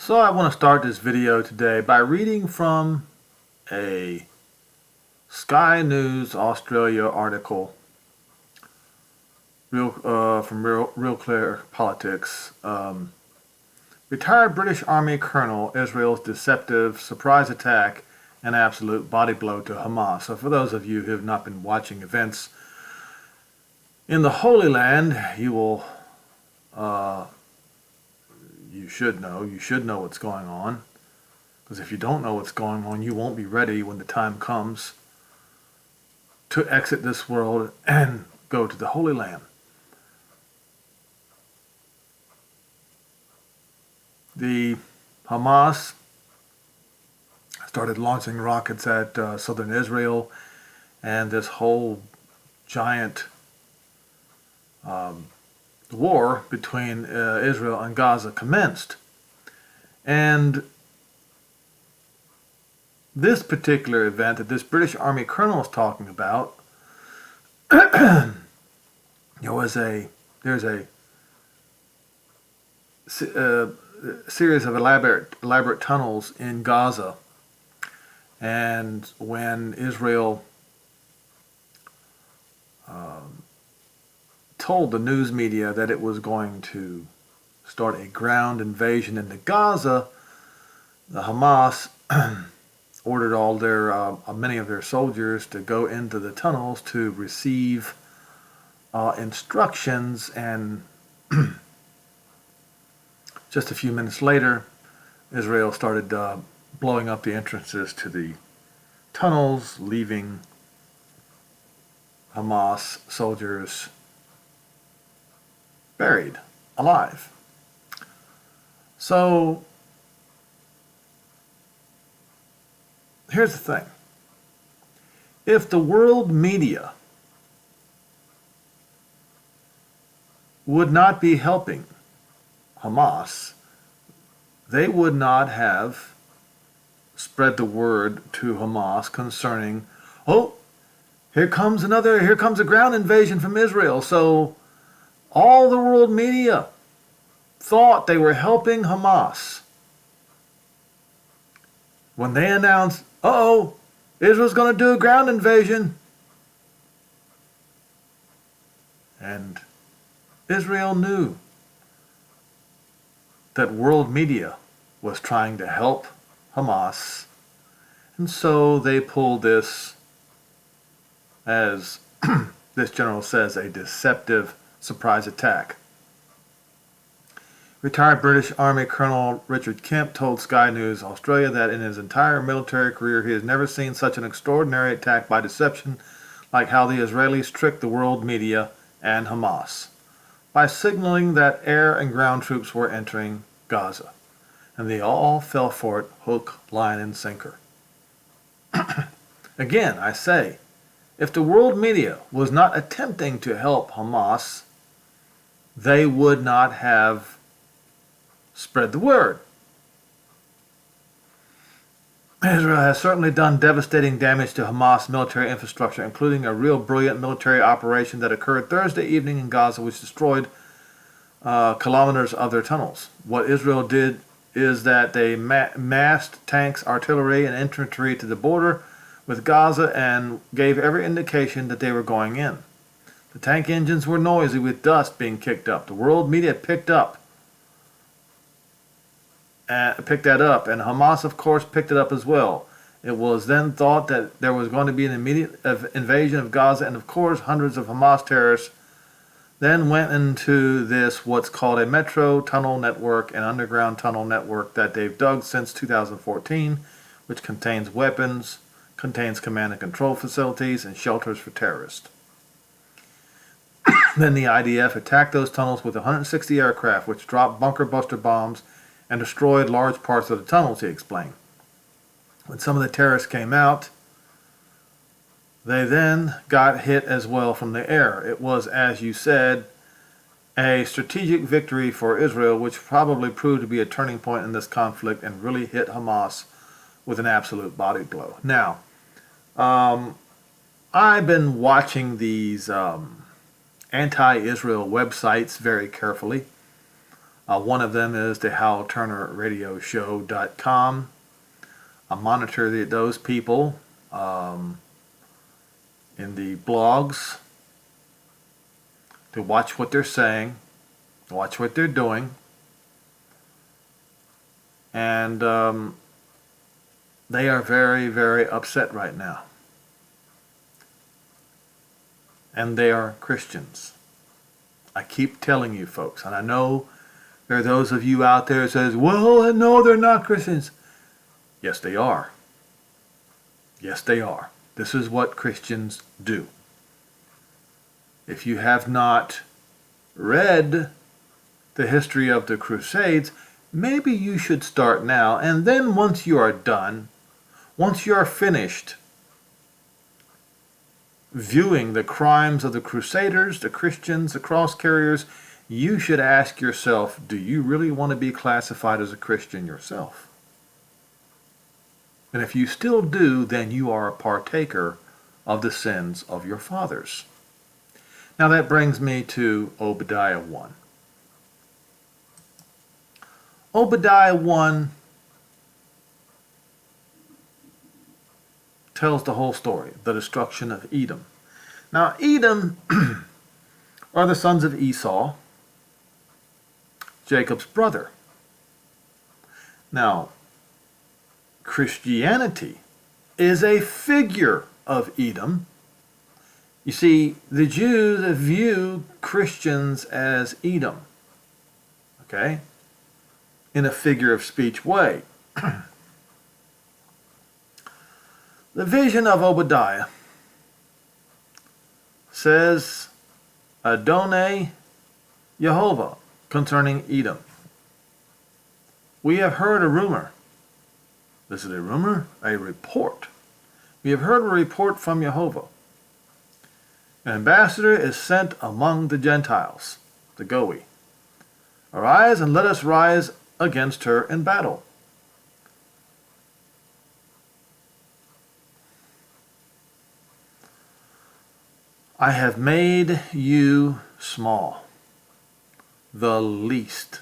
So I want to start this video today by reading from a Sky News Australia article from Real Clear Politics. Retired British Army Colonel, Israel's deceptive surprise attack and absolute body blow to Hamas. So for those of you who have not been watching events in the Holy Land, you should know what's going on, because if you don't know what's going on, you won't be ready when the time comes to exit this world and go to the Holy Land. The Hamas started launching rockets at southern Israel, and this whole giant war between Israel and Gaza commenced. And this particular event that this British Army colonel is talking about, there's a series of elaborate tunnels in Gaza, and when Israel told the news media that it was going to start a ground invasion into Gaza, the Hamas ordered all their many of their soldiers to go into the tunnels to receive instructions, and just a few minutes later, Israel started blowing up the entrances to the tunnels, leaving Hamas soldiers buried alive. So here's the thing. If the world media would not be helping Hamas, they would not have spread the word to Hamas concerning, oh, here comes a ground invasion from Israel. So all the world media thought they were helping Hamas when they announced, uh-oh, Israel's going to do a ground invasion. And Israel knew that world media was trying to help Hamas, and so they pulled this, as this general says, a deceptive surprise attack. Retired British Army Colonel Richard Kemp told Sky News Australia that in his entire military career he has never seen such an extraordinary attack by deception like how the Israelis tricked the world media and Hamas by signaling that air and ground troops were entering Gaza, and they all fell for it hook, line, and sinker. Again, I say, if the world media was not attempting to help Hamas, they would not have spread the word. Israel has certainly done devastating damage to Hamas military infrastructure, including a real brilliant military operation that occurred Thursday evening in Gaza, which destroyed kilometers of their tunnels. What Israel did is that they massed tanks, artillery, and infantry to the border with Gaza and gave every indication that they were going in. The tank engines were noisy with dust being kicked up. The world media picked that up, and Hamas, of course, picked it up as well. It was then thought that there was going to be an immediate invasion of Gaza, and of course, hundreds of Hamas terrorists then went into this what's called a metro tunnel network, an underground tunnel network that they've dug since 2014, which contains weapons, contains command and control facilities, and shelters for terrorists. Then the IDF attacked those tunnels with 160 aircraft, which dropped bunker buster bombs and destroyed large parts of the tunnels, he explained. When some of the terrorists came out, they then got hit as well from the air. It was, as you said, a strategic victory for Israel, which probably proved to be a turning point in this conflict and really hit Hamas with an absolute body blow. Now, I've been watching these anti-Israel websites very carefully. One of them is the HowTurnerRadioShow.com. I monitor those people in the blogs to watch what they're saying, watch what they're doing, and they are very, very upset right now. And they are Christians. I keep telling you folks, and I know there are those of you out there that says, well, no, they're not Christians. Yes, they are. Yes, they are. This is what Christians do. If you have not read the history of the Crusades, maybe you should start now, and then once you are done, once you are finished viewing the crimes of the Crusaders, the Christians, the cross carriers, you should ask yourself, do you really want to be classified as a Christian yourself? And if you still do, then you are a partaker of the sins of your fathers. Now that brings me to Obadiah 1. Obadiah 1 tells the whole story, the destruction of Edom. Now, Edom are the sons of Esau, Jacob's brother. Now, Christianity is a figure of Edom. You see, the Jews view Christians as Edom, okay, in a figure of speech way. The vision of Obadiah says, Adonai Yehovah, concerning Edom. We have heard a rumor. This is a rumor, a report. We have heard a report from Yehovah. An ambassador is sent among the Gentiles, the Goi. Arise and let us rise against her in battle. I have made you small, the least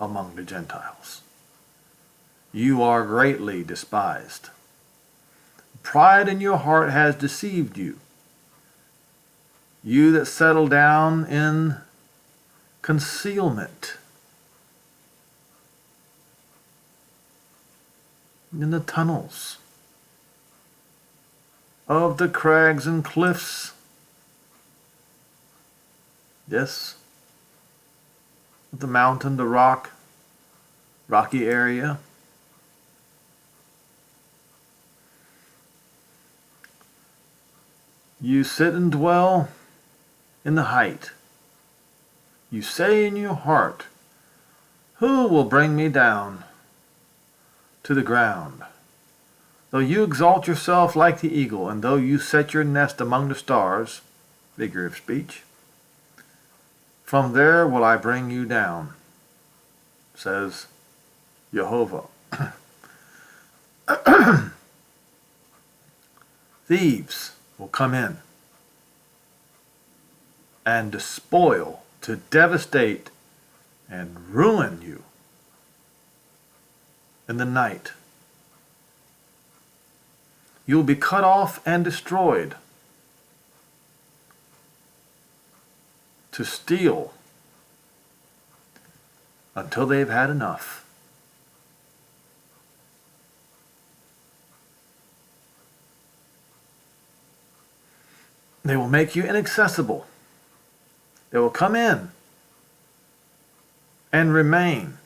among the Gentiles. You are greatly despised. Pride in your heart has deceived you. You that settle down in concealment, in the tunnels of the crags and cliffs. Yes, the mountain, the rocky area. You sit and dwell in the height. You say in your heart, who will bring me down to the ground? Though you exalt yourself like the eagle, and though you set your nest among the stars, figure of speech, from there will I bring you down, says Jehovah. Thieves will come in and despoil, to devastate and ruin you in the night. You will be cut off and destroyed, to steal until they've had enough. They will make you inaccessible. They will come in and remain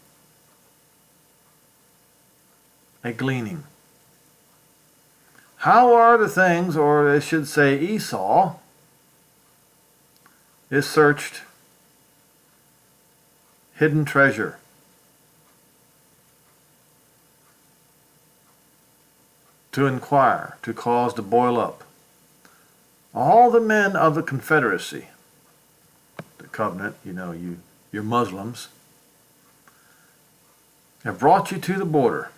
a gleaning. How are the things, or I should say Esau, is searched, hidden treasure. To inquire, to cause to boil up. All the men of the Confederacy, the covenant, you're Muslims, have brought you to the border.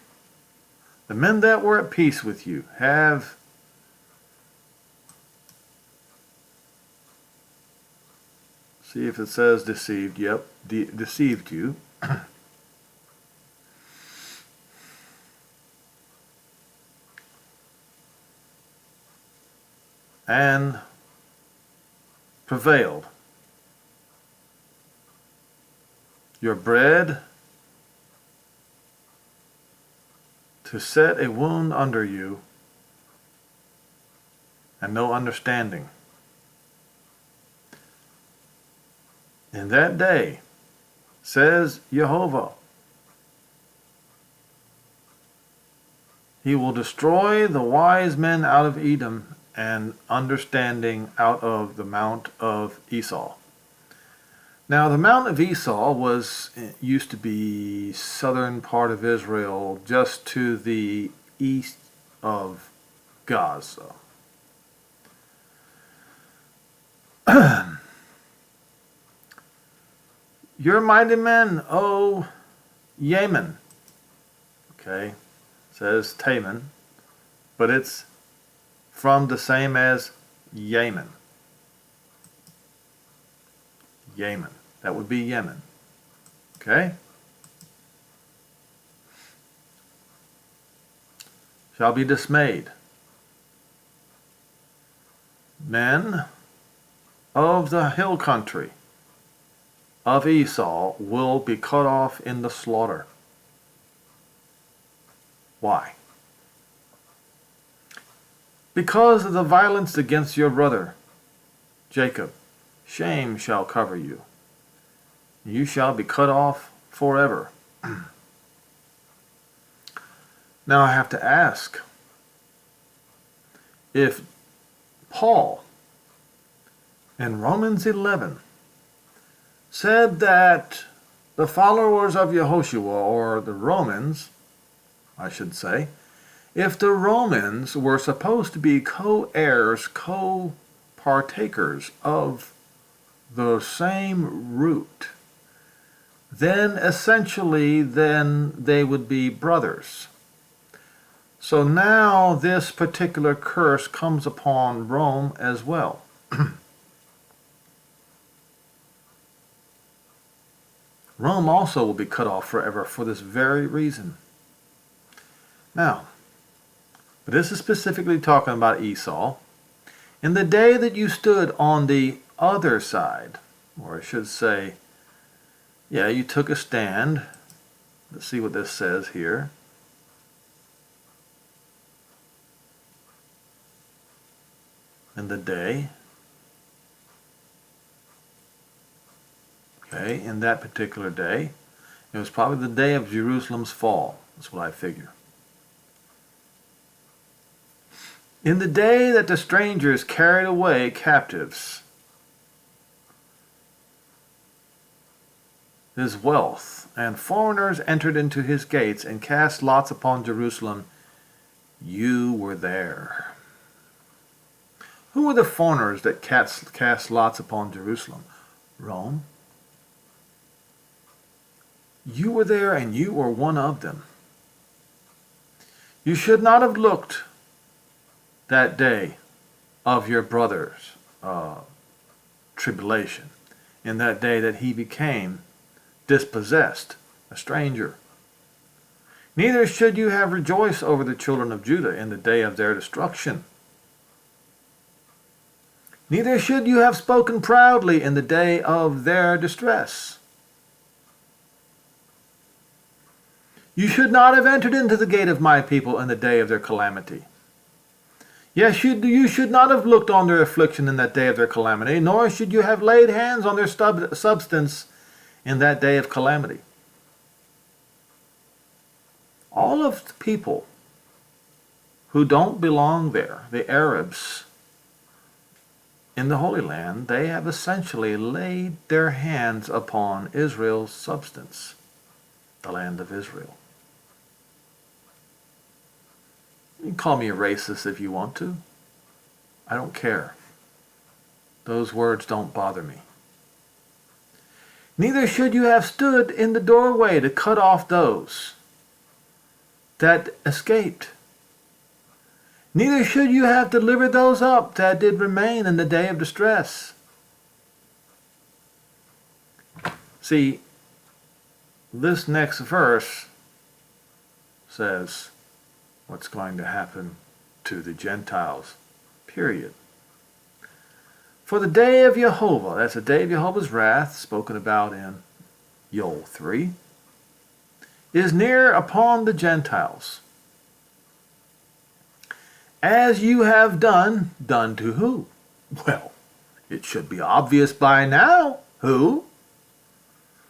The men that were at peace with you have see if it says deceived. Yep, deceived you. and prevailed. Your bread to set a wound under you, and no understanding. In that day, says Jehovah, he will destroy the wise men out of Edom and understanding out of the Mount of Esau. Now, the Mount of Esau used to be southern part of Israel, just to the east of Gaza. Your mighty men, O Yemen. Okay, says Taman, but it's from the same as Yemen. Yemen. That would be Yemen. Okay? Shall be dismayed. Men of the hill country of Esau will be cut off in the slaughter. Why? Because of the violence against your brother, Jacob. Shame shall cover you. You shall be cut off forever. Now I have to ask, if Paul in Romans 11 said that the followers of Yehoshua, or the Romans, I should say, if the Romans were supposed to be co-heirs, co-partakers of the same root, then essentially they would be brothers. So now this particular curse comes upon Rome as well. Rome also will be cut off forever for this very reason. Now, but this is specifically talking about Esau. In the day that you stood on the other side, or I should say, yeah, you took a stand. Let's see what this says here. In the day. Okay, in that particular day. It was probably the day of Jerusalem's fall. That's what I figure. In the day that the strangers carried away captives his wealth, and foreigners entered into his gates and cast lots upon Jerusalem, you were there. Who were the foreigners that cast lots upon Jerusalem? Rome. You were there, and you were one of them. You should not have looked that day of your brother's tribulation, in that day that he became dispossessed, a stranger. Neither should you have rejoiced over the children of Judah in the day of their destruction. Neither should you have spoken proudly in the day of their distress. You should not have entered into the gate of my people in the day of their calamity. Yes, you should not have looked on their affliction in that day of their calamity, nor should you have laid hands on their substance in that day of calamity. All of the people who don't belong there, the Arabs in the Holy Land, they have essentially laid their hands upon Israel's substance, the land of Israel. You can call me a racist if you want to. I don't care. Those words don't bother me. Neither should you have stood in the doorway to cut off those that escaped. Neither should you have delivered those up that did remain in the day of distress. See, this next verse says what's going to happen to the Gentiles, period. For the day of Jehovah, that's the day of Jehovah's wrath, spoken about in Joel 3, is near upon the Gentiles. As you have done to who? Well, it should be obvious by now. Who?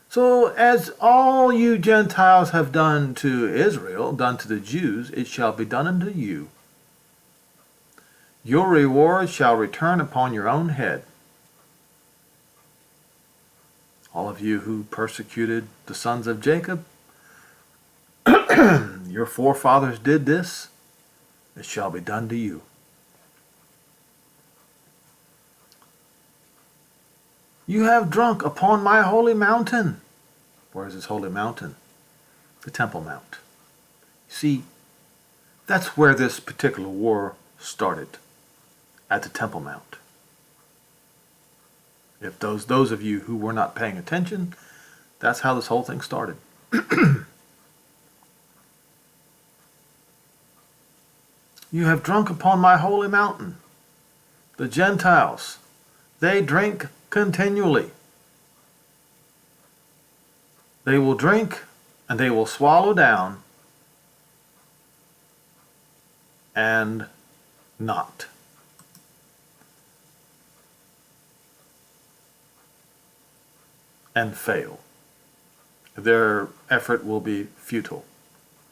So, as all you Gentiles have done to Israel, done to the Jews, it shall be done unto you. Your reward shall return upon your own head. All of you who persecuted the sons of Jacob, your forefathers did this, it shall be done to you. You have drunk upon my holy mountain. Where is this holy mountain? The Temple Mount. See, that's where this particular war started, at the Temple Mount. If those of you who were not paying attention, that's how this whole thing started. You have drunk upon my holy mountain. The Gentiles, they drink continually. They will drink and they will swallow down and not. And fail. Their effort will be futile,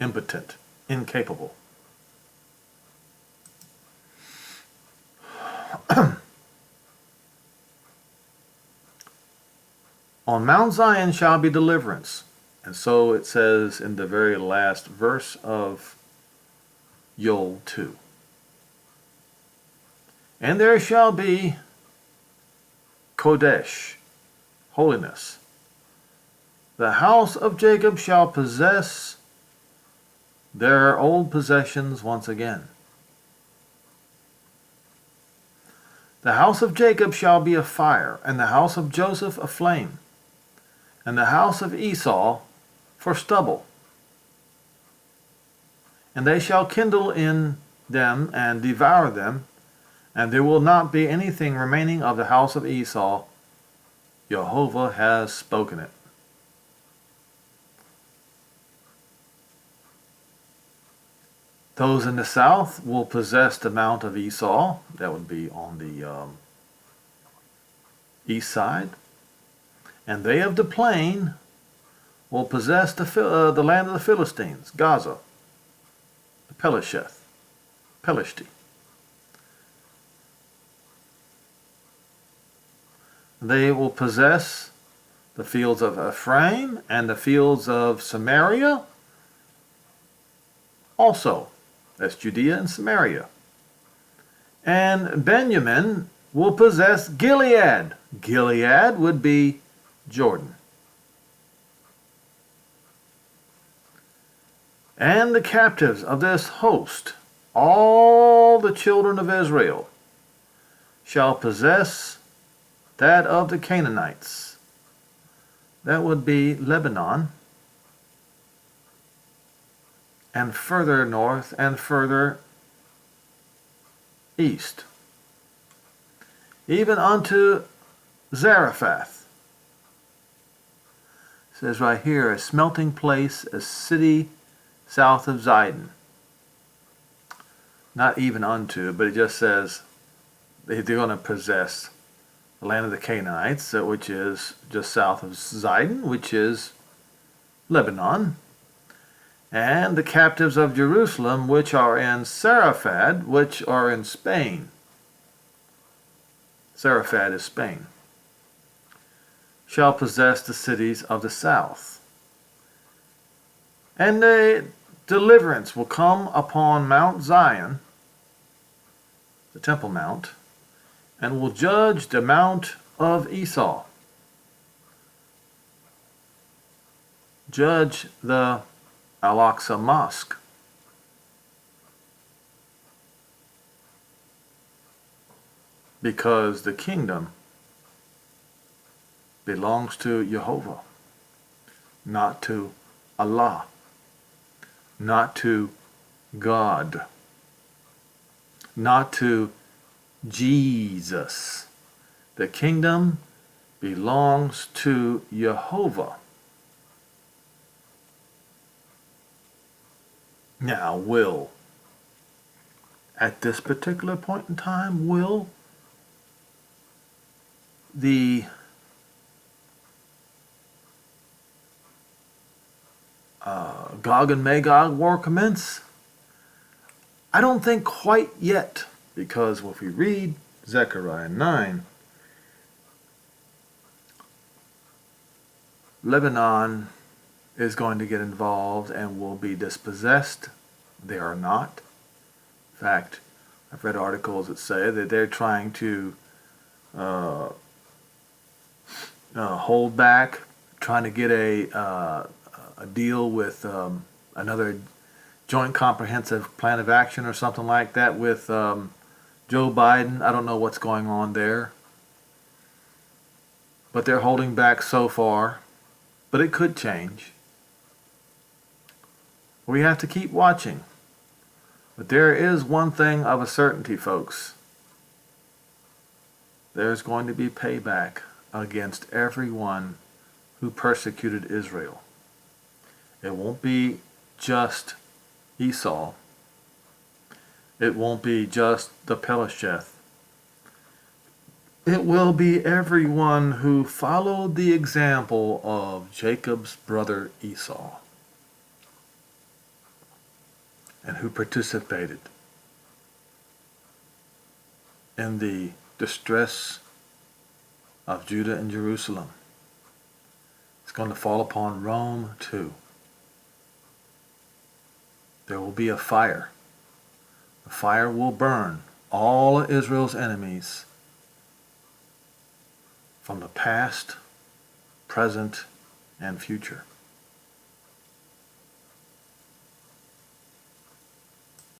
impotent, incapable. On Mount Zion shall be deliverance. And so it says in the very last verse of Joel 2. And there shall be Kodesh, holiness. The house of Jacob shall possess their old possessions once again. The house of Jacob shall be a fire, and the house of Joseph a flame, and the house of Esau for stubble. And they shall kindle in them and devour them, and there will not be anything remaining of the house of Esau. Jehovah has spoken it. Those in the south will possess the Mount of Esau. That would be on the east side. And they of the plain will possess the land of the Philistines, Gaza, the Pelishti. They will possess the fields of Ephraim and the fields of Samaria also. That's Judea and Samaria. And Benjamin will possess Gilead. Gilead would be Jordan. And the captives of this host, all the children of Israel, shall possess that of the Canaanites. That would be Lebanon, and further north and further east, even unto Zarephath. It says right here, a smelting place, a city south of Zidon. Not even unto, but it just says they're going to possess the land of the Canaanites, which is just south of Zidon, which is Lebanon. And the captives of Jerusalem, which are in Sarephat, which are in Spain. Sarephat is Spain. Shall possess the cities of the south. And the deliverance will come upon Mount Zion, the Temple Mount, and will judge the Mount of Esau. Judge the Al-Aqsa Mosque. Because the kingdom belongs to Jehovah. not to Allah, not to God, not to Jesus. The kingdom belongs to Jehovah. Now, at this particular point in time, will the Gog and Magog war commence? I don't think quite yet, because if we read Zechariah 9, Lebanon is going to get involved and will be dispossessed. They are not. In fact, I've read articles that say that they're trying to hold back, trying to get a deal with another joint comprehensive plan of action or something like that with Joe Biden. I don't know what's going on there, but they're holding back so far. But it could change. We have to keep watching. But there is one thing of a certainty, folks. There's going to be payback against everyone who persecuted Israel. It won't be just Esau. It won't be just the Pelisheth. It will be everyone who followed the example of Jacob's brother Esau and who participated in the distress of Judah and Jerusalem. It's going to fall upon Rome too. There will be a fire. The fire will burn all of Israel's enemies from the past, present, and future.